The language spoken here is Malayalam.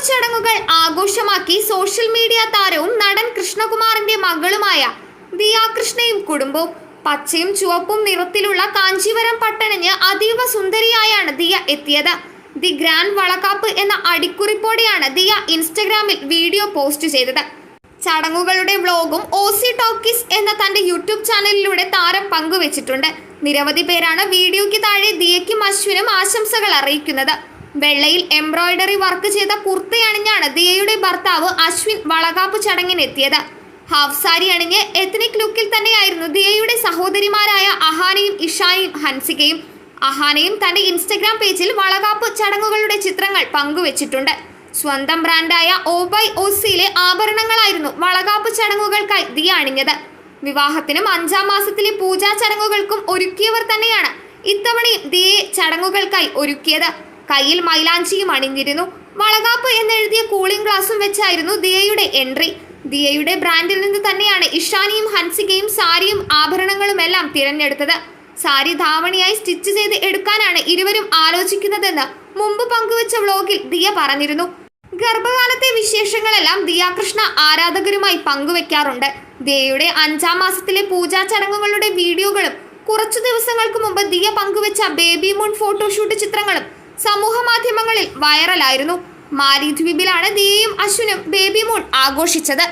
വളകാപ്പ് ചടങ്ങുകൾ ആഘോഷമാക്കി സോഷ്യൽ മീഡിയ താരവും നടൻ കൃഷ്ണകുമാറിന്റെ മകളുമായ ദിയ കൃഷ്ണയും കുടുംബവും. പച്ചയും ചുവപ്പും നിറത്തിലുള്ള കാഞ്ചീവരം പട്ടണിഞ്ഞ് അതീവ സുന്ദരിയായാണ് ദിയ എത്തിയത്. ദി ഗ്രാൻഡ് വളകാപ്പ് എന്ന അടിക്കുറിപ്പോടെയാണ് ദിയ ഇൻസ്റ്റഗ്രാമിൽ വീഡിയോ പോസ്റ്റ് ചെയ്തത്. ചടങ്ങുകളുടെ വ്ലോഗും ഓസി ടോക്കീസ് എന്ന തന്റെ യൂട്യൂബ് ചാനലിലൂടെ താരം പങ്കുവച്ചിട്ടുണ്ട്. നിരവധി പേരാണ് വീഡിയോയ്ക്ക് താഴെ ദിയയ്ക്കും അശ്വിനും ആശംസകൾ അറിയിക്കുന്നത്. വെള്ളയിൽ എംബ്രോയിഡറി വർക്ക് ചെയ്ത കുർത്തയണിഞ്ഞാണ് ദിയയുടെ ഭർത്താവ് അശ്വിൻ വളകാപ്പ് ചടങ്ങിനെത്തിയത്. ഹാഫ് സാരി അണിഞ്ഞ് എത്നിക് ലുക്കിൽ തന്നെയായിരുന്നു ദിയയുടെ സഹോദരിമാരായ അഹാനയും ഇഷാനയും ഹൻസികയും. അഹാനയും തന്റെ ഇൻസ്റ്റഗ്രാം പേജിൽ വളകാപ്പ് ചടങ്ങുകളുടെ ചിത്രങ്ങൾ പങ്കുവച്ചിട്ടുണ്ട്. സ്വന്തം ബ്രാൻഡായ OBOSIയിലെ ആഭരണങ്ങളായിരുന്നു വളകാപ്പ് ചടങ്ങുകൾക്കായി ദിയ അണിഞ്ഞത്. വിവാഹത്തിനും 5-ാം മാസത്തിലെ പൂജാ ചടങ്ങുകൾക്കും ഒരുക്കിയവർ തന്നെയാണ് ഇത്തവണയും ദിയയെ ചടങ്ങുകൾക്കായി ഒരുക്കിയത്. കയ്യിൽ മൈലാഞ്ചിയും അണിഞ്ഞിരുന്നു. വളകാപ്പ് എന്നെഴുതിയ കൂളിംഗ് ഗ്ലാസും വെച്ചായിരുന്നു ദിയയുടെ എൻട്രി. ദിയയുടെ ബ്രാൻഡിൽ നിന്ന് തന്നെയാണ് ഇഷാനിയും ഹൻസികയും സാരിയും ആഭരണങ്ങളുമെല്ലാം തിരഞ്ഞെടുത്തത്. സാരി ധാവണിയായി സ്റ്റിച്ച് ചെയ്ത് എടുക്കാനാണ് ഇരുവരും ആലോചിക്കുന്നതെന്ന് മുമ്പ് പങ്കുവച്ച വ്ലോഗിൽ ദിയ പറഞ്ഞിരുന്നു. ഗർഭകാലത്തെ വിശേഷങ്ങളെല്ലാം ദിയ കൃഷ്ണ ആരാധകരുമായി പങ്കുവെക്കാറുണ്ട്. ദിയയുടെ 5-ാം മാസത്തിലെ പൂജാ ചടങ്ങുകളുടെ വീഡിയോകളും കുറച്ചു ദിവസങ്ങൾക്ക് മുമ്പ് ദിയ പങ്കുവെച്ച ബേബി മൂൺ ഫോട്ടോഷൂട്ട് ചിത്രങ്ങളും സമൂഹ മാധ്യമങ്ങളിൽ വൈറലായിരുന്നു. മാലിദ്വീപിലാണ് ദിയയും അശ്വിനും ബേബി മൂൺ ആഘോഷിച്ചത്.